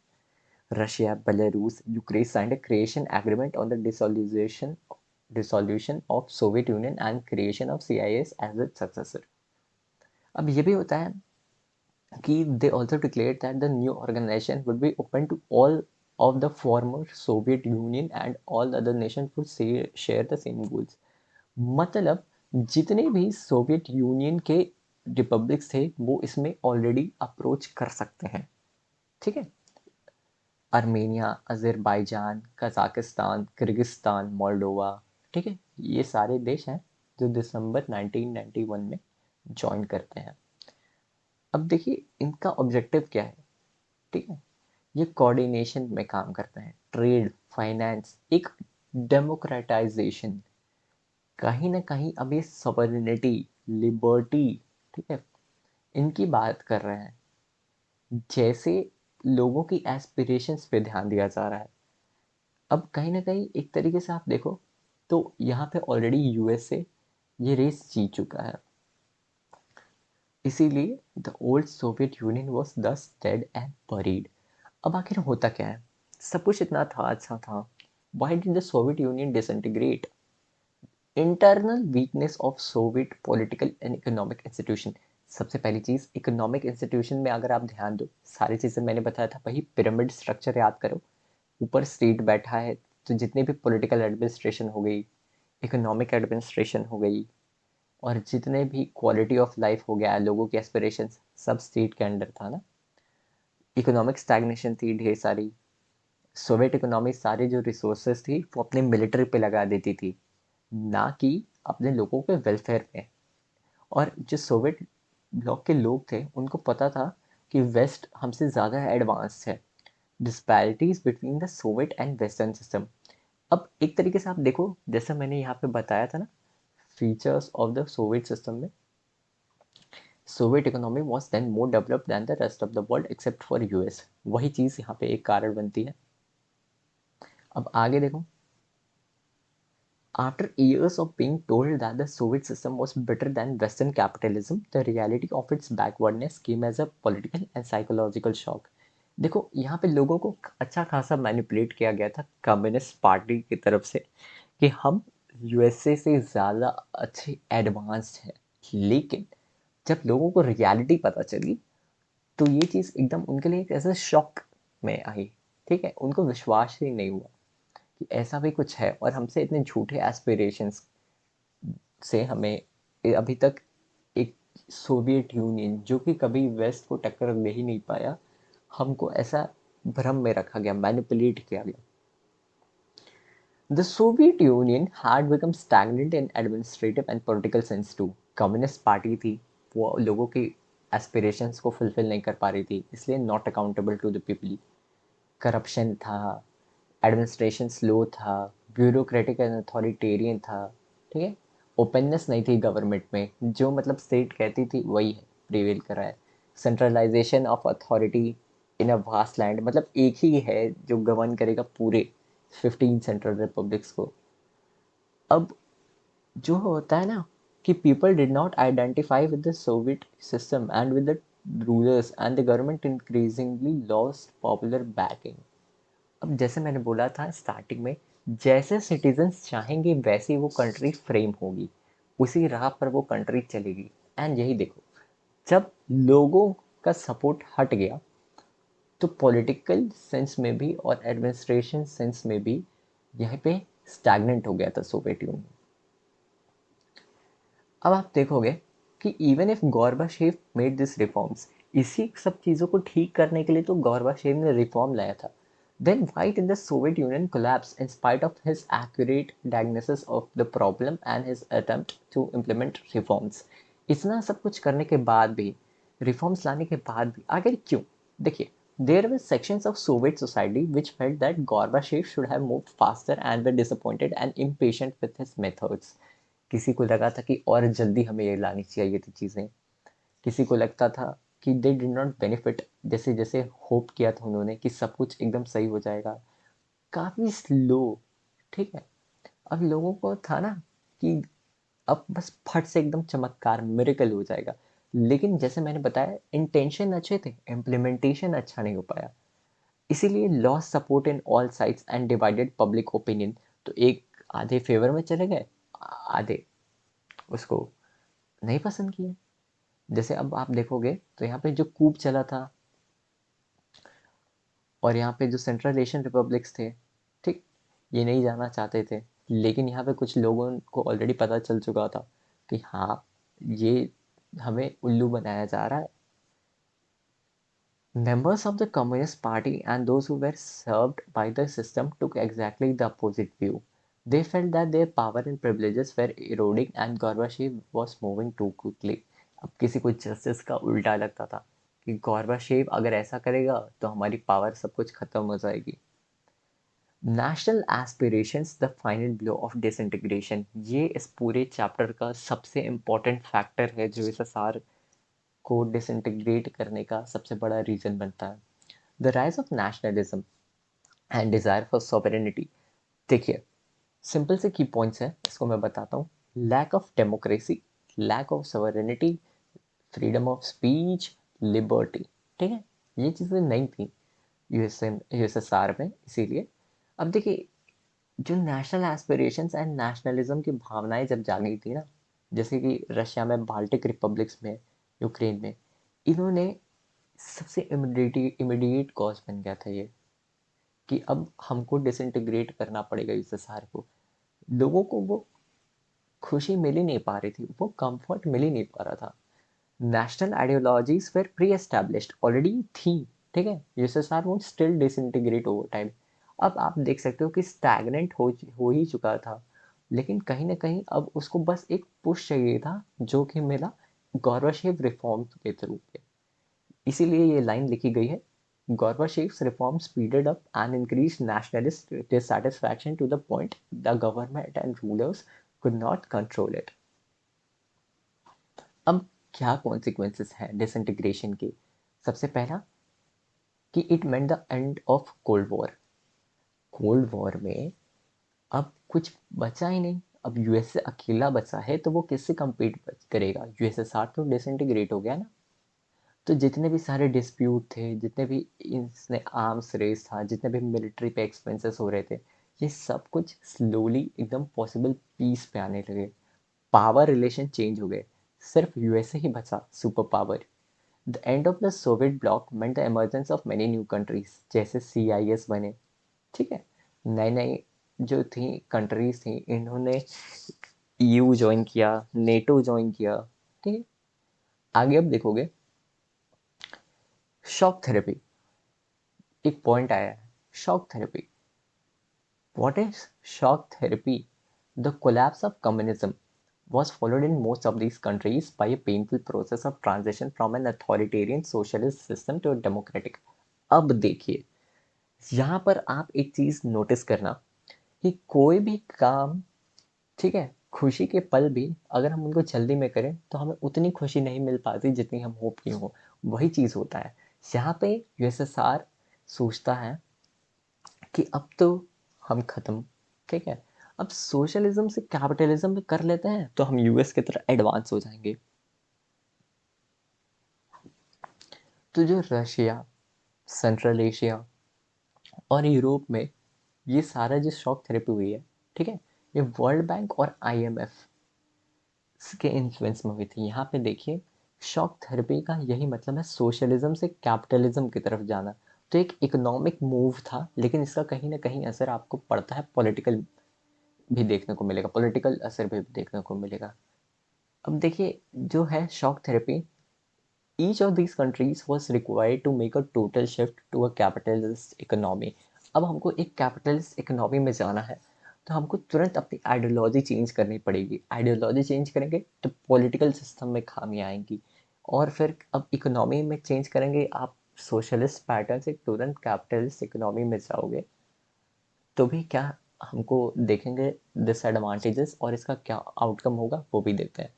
Russia, Belarus, Ukraine signed a creation agreement on the dissolution of Soviet Union and creation of CIS as its successor। अब ये भी होता है कि they also declared that the new organization would be open to all of the former Soviet Union and all other nations would share the same goals। मतलब जितने भी Soviet union के रिपब्लिक्स थे वो इसमें ऑलरेडी अप्रोच कर सकते हैं। ठीक है, Armenia, Azerbaijan, Kazakhstan, Kyrgyzstan, Moldova. ठीक है, ये सारे देश हैं जो दिसंबर 1991 में ज्वाइन करते हैं। अब देखिए इनका ऑब्जेक्टिव क्या है। ठीक है, ये कोऑर्डिनेशन में काम करते हैं, ट्रेड, फाइनेंस, एक डेमोक्रेटाइजेशन, कहीं ना कहीं अब ये सॉवरेनिटी, लिबर्टी, ठीक है, इनकी बात कर रहे हैं। जैसे लोगों की एस्पिरेशंस पे ध्यान दिया जा रहा है। अब कहीं ना कहीं एक तरीके से आप देखो तो यहाँ पे ऑलरेडी यूएसए ये रेस जीत चुका है, इसीलिए the old Soviet union was दस डेड एंड बरीड। अब आखिर होता क्या है? सब कुछ इतना था, अच्छा था, why did the Soviet union disintegrate? Internal weakness of Soviet political and economic institution. सबसे पहली चीज, इकोनॉमिक इंस्टीट्यूशन में अगर आप ध्यान दो, सारी चीजें मैंने बताया था, वही पिरामिड स्ट्रक्चर याद करो। ऊपर स्टेट बैठा है तो जितने भी पॉलिटिकल एडमिनिस्ट्रेशन हो गई, इकोनॉमिक एडमिनिस्ट्रेशन हो गई, और जितने भी क्वालिटी ऑफ लाइफ हो गया, लोगों की एस्पिरेशंस, सब स्टेट के अंडर था ना। इकोनॉमिक स्टैग्नेशन थी ढेर सारी। सोवियत इकोनॉमी सारी जो रिसोर्सेज थी वो अपने मिलिट्री पे लगा देती थी, ना कि अपने लोगों के वेलफेयर पे। और जो सोवियत ब्लॉक के लोग थे उनको पता था कि वेस्ट हमसे ज़्यादा एडवांस है। Disparities between the Soviet and western system. अब एक तरीके से आप देखो, जैसा मैंने यहाँ पे बताया था ना, features of the Soviet system में, Soviet economy was then more developed than the rest of the world except for US. वही चीज़ यहाँ पे एक कारण बनती है। अब आगे देखो, after years of being told that the Soviet system was better than Western capitalism, the reality of its backwardness came as a political and psychological shock। देखो यहाँ पे लोगों को अच्छा खासा मैनिपुलेट किया गया था कम्युनिस्ट पार्टी की तरफ से कि हम यूएसए से ज़्यादा अच्छे एडवांस्ड हैं। लेकिन जब लोगों को रियलिटी पता चली तो ये चीज़ एकदम उनके लिए एक ऐसा शॉक में आई। ठीक है, उनको विश्वास ही नहीं हुआ कि ऐसा भी कुछ है, और हमसे इतने झूठे एस्पिरेशंस से हमें अभी तक एक सोवियत यूनियन जो कि कभी वेस्ट को टक्कर दे ही नहीं पाया, हमको ऐसा भ्रम में रखा गया, मैनिपुलेट किया गया। The Soviet Union had become stagnant in administrative and political sense too. Communist party थी, वो लोगों की एस्पिरेशंस को फुलफिल नहीं कर पा रही थी, इसलिए not accountable to the people. Corruption था, एडमिनिस्ट्रेशन स्लो था, ब्यूरोक्रेटिक एंड अथॉरिटेरियन था। ठीक है, ओपननेस नहीं थी गवर्नमेंट में, जो मतलब स्टेट कहती थी वही है प्रिवेल कर रहा है। Centralisation of authority in a vast land, मतलब एक ही है जो गवर्न करेगा पूरे 15 सेंट्रल रिपब्लिक्स को। अब जो होता है ना कि people did not identify with the Soviet system and with the rulers and the government increasingly lost popular banking. अब जैसे मैंने बोला था स्टार्टिंग में, जैसे सिटीजन्स चाहेंगे वैसे वो कंट्री फ्रेम होगी, उसी राह पर वो कंट्री चलेगी। एंड यही देखो, जब लोगों का सपोर्ट हट गया तो पॉलिटिकल सेंस में भी और एडमिनिस्ट्रेशन सेंस में भी यहाँ पे स्टैग्नेंट हो गया था सोवियत यूनियन। अब आप देखोगे कि even if Gorbachev made this reforms, इसी सब चीज़ों को ठीक करने के लिए तो गोर्बाचेव ने रिफॉर्म लाया था। Then why did the Soviet Union collapse in spite of his accurate diagnosis of the problem and his attempt to implement reforms? इतना सब कुछ करने के बाद भी, रिफॉर्म्स लाने के बाद भी आखिर क्यों? देखिए, there were sections of Soviet society which felt that Gorbachev should have moved faster and were disappointed and impatient with his methods. किसी को लगा था कि और जल्दी हमें ये लानी चाहिए थी चीज़ें। किसी को लगता था कि दे डिड नॉट बेनिफिट, जैसे जैसे होप किया था उन्होंने कि सब कुछ एकदम सही हो जाएगा, काफ़ी स्लो। ठीक है, अब लोगों को था ना कि अब बस फट से एकदम चमत्कार मिरेकल हो जाएगा। लेकिन जैसे मैंने बताया, इंटेंशन अच्छे थे, इम्प्लीमेंटेशन अच्छा नहीं हो पाया। इसीलिए loss support in all sides and divided public opinion. तो एक आधे फेवर में चले गए, आधे उसको नहीं पसंद किया। जैसे अब आप देखोगे तो यहाँ पे जो कूप चला था और यहाँ पे जो सेंट्रल एशियन रिपब्लिक्स थे, ठीक, ये नहीं जाना चाहते थे। लेकिन यहाँ पे कुछ लोगों को ऑलरेडी पता चल चुका था कि हाँ, ये हमें उल्लू बनाया जा रहा है। Members of the Communist Party and those who were served by the system took exactly the opposite view. They felt that their power and privileges were eroding and Gorbachev was moving too quickly. अब किसी को justice का उल्टा लगता था कि गॉर्बाचेव अगर ऐसा करेगा तो हमारी पावर सब कुछ खत्म हो जाएगी। National aspirations the final blow of disintegration, ये इस पूरे चैप्टर का सबसे इम्पोर्टेंट फैक्टर है जो इस सार को डिसइंटीग्रेट करने का सबसे बड़ा रीजन बनता है। The rise of nationalism and desire for sovereignty. देखिए, सिंपल से की पॉइंट्स हैं, इसको मैं बताता हूँ। Lack of democracy, lack of sovereignty, freedom of speech, liberty. ठीक है, ये चीज़ें नहीं थी यूएसएसआर में। इसीलिए अब देखिए, जो नेशनल एस्पिरेशंस एंड नेशनलिज्म की भावनाएं जब जागी थी ना, जैसे कि रशिया में, बाल्टिक रिपब्लिक्स में, यूक्रेन में, इन्होंने सबसे इमीडिएट कॉज बन गया था ये कि अब हमको डिसइंटीग्रेट करना पड़ेगा यूएसएसआर को। लोगों को वो खुशी मिल ही नहीं पा रही थी, वो कंफर्ट मिल ही नहीं पा रहा था। National ideologies were pre established already थी। ठीक है, USSR won't still disintegrate over time. अब आप देख सकते हो कि स्टैग्नेंट हो ही चुका था, लेकिन कहीं ना कहीं अब उसको बस एक पुश चाहिए था, जो कि मिला गॉर्बाचेव रिफॉर्म के थ्रू पे। इसीलिए ये लाइन लिखी गई है, Gorbachev's reform speeded up and increased nationalist dissatisfaction to the point the government and rulers could not control it. अब क्या कॉन्सिक्वेंसेस हैं डिसइंटीग्रेशन के? सबसे पहला कि it meant the end of cold war. Cold war में अब कुछ बचा ही नहीं। अब यूएसए अकेला बचा है तो वो किससे compete करेगा? यूएसएसआर तो डिसइंटीग्रेट हो गया ना। तो जितने भी सारे डिस्प्यूट थे, जितने भी इसने आर्म्स रेस था, जितने भी मिलिट्री पे एक्सपेंसेस हो रहे थे, ये सब कुछ स्लोली एकदम पॉसिबल पीस पे आने लगे। पावर रिलेशन चेंज हो गए, सिर्फ यूएसए ही बचा super power. The end of the Soviet block meant the emergence of many new countries, जैसे सीआईएस बने। ठीक है, नई नई जो थी कंट्रीज थी, इन्होंने ईयू ज्वाइन किया, नेटो ज्वाइन किया। ठीक है, आगे अब देखोगे शॉक थेरेपी, एक पॉइंट आया है, shock therapy. What is shock therapy? The collapse of communism was followed in most of these countries by a painful process of transition from an authoritarian socialist system to a democratic. अब देखिए, यहाँ पर आप एक चीज notice करना कि कोई भी काम, ठीक है, खुशी के पल भी अगर हम उनको जल्दी में करें तो हमें उतनी खुशी नहीं मिल पाती जितनी हम होप की हो। वही चीज होता है यहाँ पे। यूएसएसआर सोचता है कि अब तो हम खत्म, ठीक है, अब सोशलिज्म से कैपिटलिज्म में कर लेते हैं तो हम यूएस की तरह एडवांस हो जाएंगे। तो जो रशिया, सेंट्रल एशिया और यूरोप में ये सारा जो शॉक थेरेपी हुई है, ठीक है, ये वर्ल्ड बैंक और आईएमएफ के इन्फ्लुएंस में हुई थी। यहाँ पे देखिए, शॉक थेरेपी का यही मतलब है, सोशलिज्म से कैपिटलिज्म की तरफ जाना। तो एक इकोनॉमिक मूव था, लेकिन इसका कहीं ना कहीं असर आपको पड़ता है पॉलिटिकल भी देखने को मिलेगा, पॉलिटिकल असर भी देखने को मिलेगा। अब देखिए जो है shock therapy, each of these countries was required to make a total shift to a capitalist economy। अब हमको एक कैपिटलिस्ट इकोनॉमी में जाना है, तो हमको तुरंत अपनी आइडियोलॉजी चेंज करनी पड़ेगी। आइडियोलॉजी चेंज करेंगे तो पॉलिटिकल सिस्टम में खामियां आएंगी, और फिर अब इकोनॉमी में चेंज करेंगे, आप सोशलिस्ट पैटर्न से तुरंत कैपिटलिस्ट इकोनॉमी में जाओगे, तो भी क्या हमको देखेंगे डिसएडवांटेजेस, और इसका क्या आउटकम होगा वो भी देखते हैं।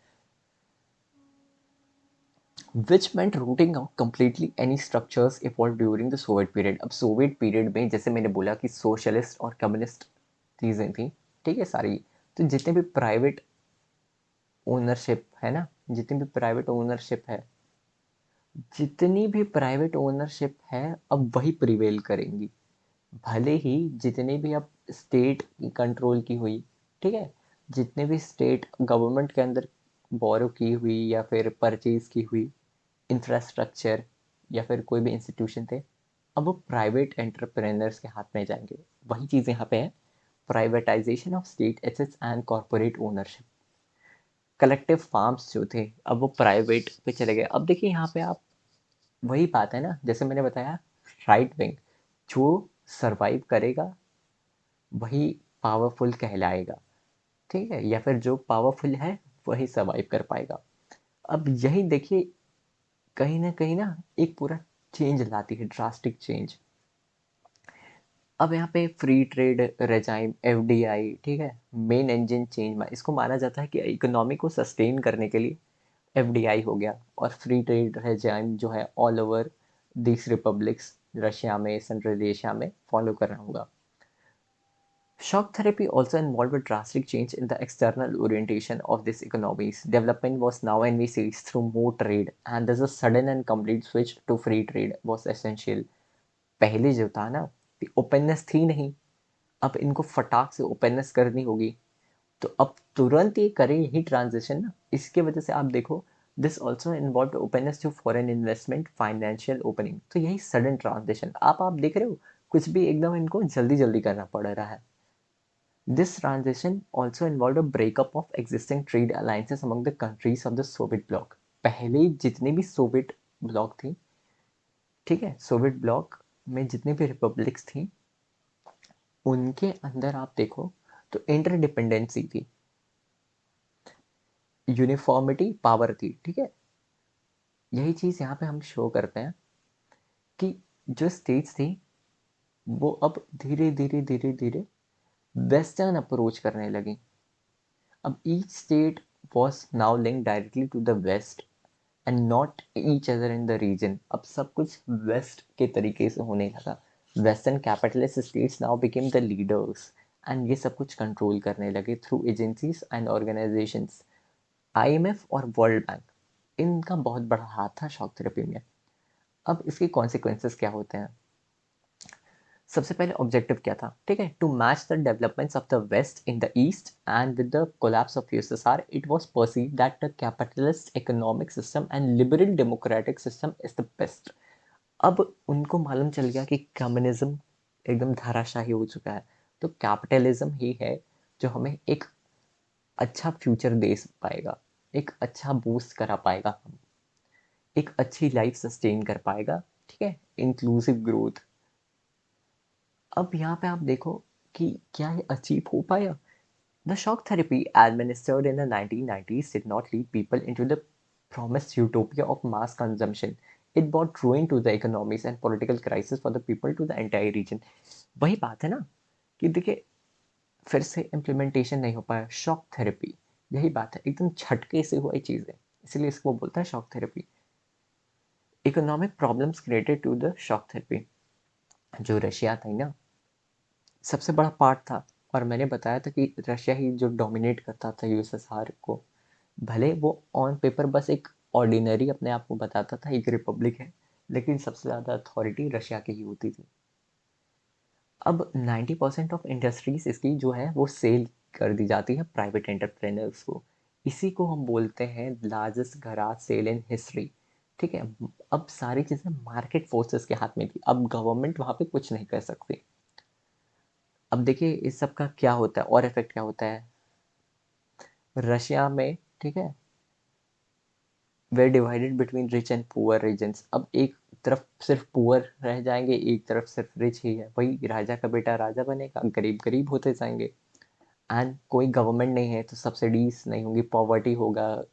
which meant rooting out completely any structures evolved during the Soviet period। अब सोवियत पीरियड में जैसे मैंने बोला कि सोशलिस्ट और कम्युनिस्ट चीज़ें थी, ठीक है सारी, तो जितने भी प्राइवेट ओनरशिप है ना, जितनी भी प्राइवेट ओनरशिप है, जितनी भी प्राइवेट ओनरशिप है अब वही प्रिवेल करेंगी, भले ही जितने भी अब स्टेट कंट्रोल की हुई, ठीक है, जितने भी स्टेट गवर्नमेंट के अंदर बोरो की हुई या फिर परचेज की हुई इंफ्रास्ट्रक्चर या फिर कोई भी इंस्टीट्यूशन थे, अब वो प्राइवेट एंटरप्रेन्योर्स के हाथ में जाएंगे। वही चीज़ यहाँ पे है, privatisation of state assets and corporate ownership. Collective farms जो थे अब वो प्राइवेट पे चले गए। अब देखिए यहाँ पे आप, वही बात है ना, जैसे मैंने बताया, राइट विंग जो सरवाइव करेगा वही पावरफुल कहलाएगा, ठीक है, या फिर जो पावरफुल है वही सर्वाइव कर पाएगा। अब यही देखिए कहीं ना एक पूरा चेंज लाती है, ड्रास्टिक चेंज। अब यहाँ पे फ्री ट्रेड रेजाइम एफडीआई, ठीक है, मेन इंजन चेंज में इसको माना जाता है कि इकोनॉमी को सस्टेन करने के लिए एफडीआई हो गया, और फ्री ट्रेड रेजाइम जो है all over this republics, Russia में, सेंट्रल एशिया में फॉलो करना होगा। Shock therapy also involved a drastic change in the external orientation of these economies. Development was now envisaged through more trade, and thus a sudden and complete switch to free trade was essential। पहले जो था ना, openness थी नहीं, अब इनको फटाक से ओपननेस करनी होगी, तो अब तुरंत ये करें यही ट्रांजिशन ना, इसके वजह से आप देखो this also involve openness to foreign investment, financial opening. तो यही सडन ट्रांजिशन आप देख रहे हो, कुछ भी एकदम इनको जल्दी जल्दी करना पड़ रहा है। This transition also involved a breakup of existing trade alliances among the countries of the Soviet bloc। पहले जितने भी सोवियत ब्लॉक थी, ठीक है, सोवियत ब्लॉक में जितनी भी रिपब्लिक्स थी, उनके अंदर आप देखो तो इंटरडिपेंडेंसी थी, यूनिफॉर्मिटी पावर थी, ठीक है। यही चीज़ यहाँ पे हम शो करते हैं कि जो स्टेट्स थी वो अब धीरे धीरे धीरे धीरे वेस्टर्न अप्रोच करने लगी। अब each state was now linked directly to the west and not each other in the region। अब सब कुछ वेस्ट के तरीके से होने लगा। Western capitalist states now became the leaders, and ये सब कुछ कंट्रोल करने लगे through agencies and organisations. IMF और वर्ल्ड बैंक, इनका बहुत बड़ा हाथ था शॉक थेरेपी में। अब इसके कॉन्सिक्वेंसेस क्या होते हैं? सबसे पहले ऑब्जेक्टिव क्या था, ठीक है, to match the developments of the west in the east, and with the collapse of USSR it was perceived that the capitalist economic system and liberal democratic system is the best. अब उनको मालूम चल गया कि communism एकदम धाराशाही हो चुका है, तो कैपिटलिज्म ही है जो हमें एक अच्छा फ्यूचर दे पाएगा, एक अच्छा बूस्ट करा पाएगा, एक अच्छी लाइफ सस्टेन कर पाएगा, ठीक है, इंक्लूसिव ग्रोथ। अब यहाँ पे आप देखो कि क्या ये अचीव हो पाया? The shock therapy administered in the 1990s did not lead people into the promised utopia of mass consumption। It brought ruin to the economies and political crisis for the people to the entire region। वही बात है ना कि देखिए फिर से implementation नहीं हो पाया शॉक थेरेपी, यही बात है, एकदम झटके से हुआ चीज़ है, इसलिए इसको बोलता है shock therapy. Economic problems created to the shock therapy, जो रशिया था ना, सबसे बड़ा पार्ट था, और मैंने बताया था कि रशिया ही जो डोमिनेट करता था यूएसएसआर को। भले वो ऑन पेपर बस एक ऑर्डिनरी अपने आप को बताता था एक रिपब्लिक है, लेकिन सबसे ज़्यादा अथॉरिटी रशिया की ही होती थी। अब 90% ऑफ इंडस्ट्रीज इसकी जो है वो सेल कर दी जाती है प्राइवेट एंटरप्रेन्योर्स को। इसी को हम बोलते हैं largest garage sale in history. ठीक है। अब सारी चीज़ें मार्केट फोर्सेस के हाथ में थी, अब गवर्नमेंट वहाँ पे कुछ नहीं कर सकती। अब देखिए इस सब का क्या होता है और इफेक्ट क्या होता है रशिया में, ठीक है। Were divided between rich and poor regions. अब एक तरफ सिर्फ पुअर रह जाएंगे, एक तरफ सिर्फ रिच ही है। वही राजा का बेटा राजा बनेगा, गरीब गरीब होते जाएंगे। एंड कोई गवर्नमेंट नहीं है तो सब्सिडीज नहीं होंगी, पॉवर्टी होगा,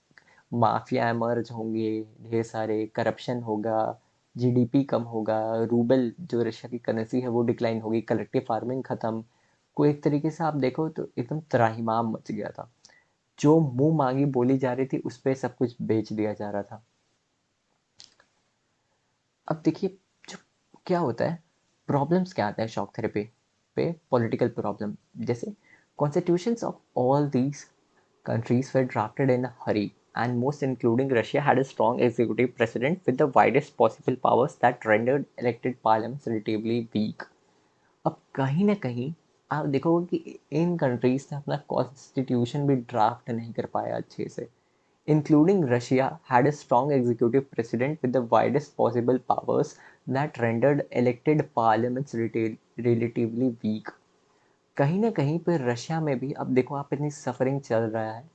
माफिया एमर्ज होंगे, ढेर सारे करप्शन होगा, जीडीपी कम होगा, रूबल जो रशिया की करेंसी है वो डिक्लाइन होगी, कलेक्टिव फार्मिंग खत्म। कोई एक तरीके से आप देखो तो एकदम त्राहिमाम मच गया था। जो मुंह मांगी बोली जा रही थी उस पर सब कुछ बेच दिया जा रहा था। अब देखिए जो क्या होता है, प्रॉब्लम्स क्या आते हैं शॉक थेरेपी पे, पॉलिटिकल प्रॉब्लम। जैसे constitutions of all these countries were drafted in a hurry, and most, including Russia, had a strong executive president with the widest possible powers that rendered elected parliaments relatively weak. अब कहीं ना कहीं आप देखोगे कि इन countries ने अपना constitution भी ड्राफ्ट नहीं कर पाया अच्छे से। Including Russia had a strong executive president with the widest possible powers that rendered elected parliaments relatively weak. कहीं ना कहीं पर रशिया में भी अब देखो आप इतनी सफरिंग चल रहा है,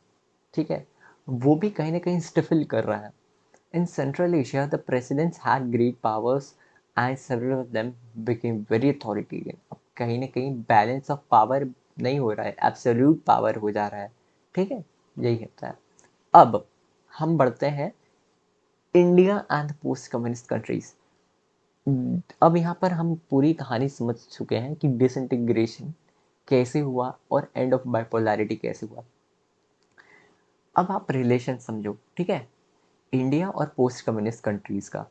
ठीक है, वो भी कहीं ना कहीं स्टिफल कर रहा है। In central Asia the presidents had great powers and several of them became very authoritarian. अब कहीं ना कहीं बैलेंस ऑफ पावर नहीं हो रहा है, एब्सोल्यूट पावर हो जा रहा है, ठीक है, यही होता है। अब हम बढ़ते हैं India and post communist countries. अब यहाँ पर हम पूरी कहानी समझ चुके हैं कि डिसइंटीग्रेशन कैसे हुआ और एंड ऑफ बाइपोलैरिटी कैसे हुआ। अब आप रिलेशन समझो, ठीक है, इंडिया और पोस्ट कम्युनिस्ट कंट्रीज का।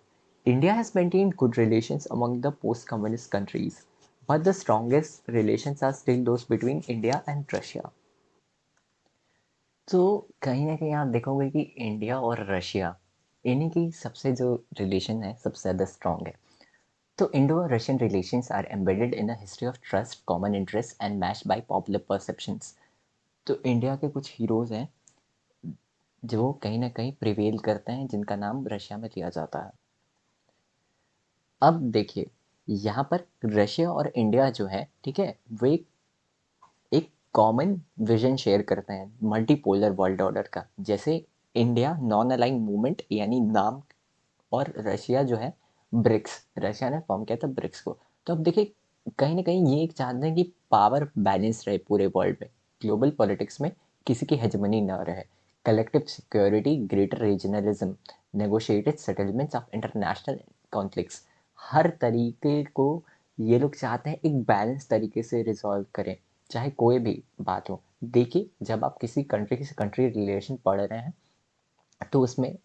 India has maintained good relations among the post communist countries, but the strongest relations are still those between India and Russia. तो कहीं ना कहीं आप देखोगे कि इंडिया और रशिया, इन्हीं की सबसे जो रिलेशन है सबसे ज़्यादा स्ट्रॉन्ग है। तो Indo Russian relations are embedded in a history of trust, common interest and matched by popular perceptions. तो इंडिया के कुछ हीरोज हैं जो कहीं ना कहीं प्रिवेल करते हैं, जिनका नाम रशिया में लिया जाता है। अब देखिए यहाँ पर रशिया और इंडिया जो है, ठीक है, वो एक कॉमन विजन शेयर करते हैं मल्टीपोलर वर्ल्ड ऑर्डर का। जैसे इंडिया नॉन अलाइन मूवमेंट यानी नाम, और रशिया जो है ब्रिक्स, रशिया ने फॉर्म किया था ब्रिक्स को। तो अब देखिए कहीं ना कहीं ये एक चाहते हैं कि पावर बैलेंस रहे पूरे वर्ल्ड में, ग्लोबल पॉलिटिक्स में किसी की हेजमनी ना रहे, collective security, greater regionalism, negotiated settlements of international conflicts, हर तरीके को ये लोग चाहते हैं एक बैलेंस तरीके से रिजॉल्व करें, चाहे कोई भी बात हो। देखिए जब आप किसी कंट्री से कंट्री रिलेशन पढ़ रहे हैं तो उसमें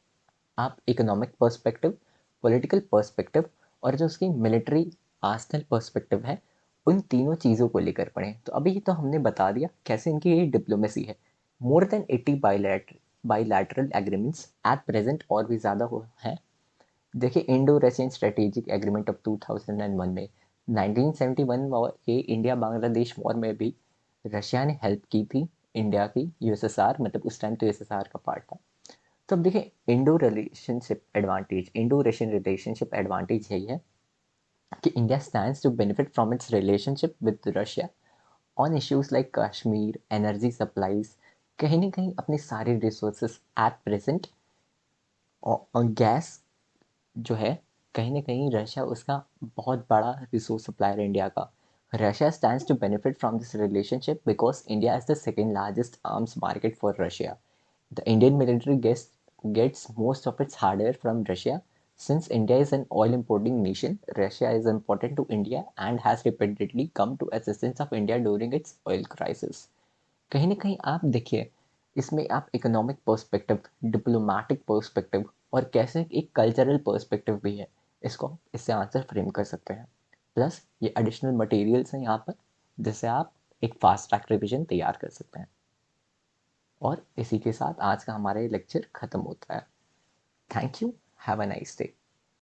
आप इकोनॉमिक पर्सपेक्टिव, पॉलिटिकल पर्सपेक्टिव और जो उसकी मिलिट्री आर्सनल पर्सपेक्टिव है, उन तीनों चीज़ों को लेकर पढ़ें। तो अभी तो हमने बता दिया कैसे इनकी ये डिप्लोमेसी है। More than 80 bilateral agreements eight present, और भी ज़्यादा हो हैं। देखिए Indo Russian strategic agreement of 2001 में 1971 के इंडिया बांग्लादेश वॉर में भी रशिया ने हेल्प की थी इंडिया की, यूएसएसआर, मतलब उस टाइम तो यूएसएसआर का पार्ट था। तो अब देखिए इंडो रशियन रिलेशनशिप एडवांटेज यही है कि India stands to benefit from its relationship with Russia on issues like Kashmir, energy supplies, कहीं ना कहीं अपने सारे रिसोर्सेज एट प्रेजेंट, और गैस जो है कहीं ना कहीं रशिया उसका बहुत बड़ा रिसोर्स सप्लायर है इंडिया का। Russia stands to benefit from this relationship because India is the second largest arms market for Russia. The Indian military gets most of its hardware from Russia. Since India is an oil importing nation, Russia is important to India and has repeatedly come to assistance of India during its oil crisis. कहीं ना कहीं आप देखिए इसमें आप economic perspective, diplomatic perspective और कैसे एक कल्चरल पर्सपेक्टिव भी है, इसको आप इससे आंसर फ्रेम कर सकते हैं। प्लस ये एडिशनल मटेरियल्स हैं यहाँ पर जिससे आप एक फास्ट ट्रैक रिविजन तैयार कर सकते हैं। और इसी के साथ आज का हमारा ये लेक्चर ख़त्म होता है। Thank you, have a nice day.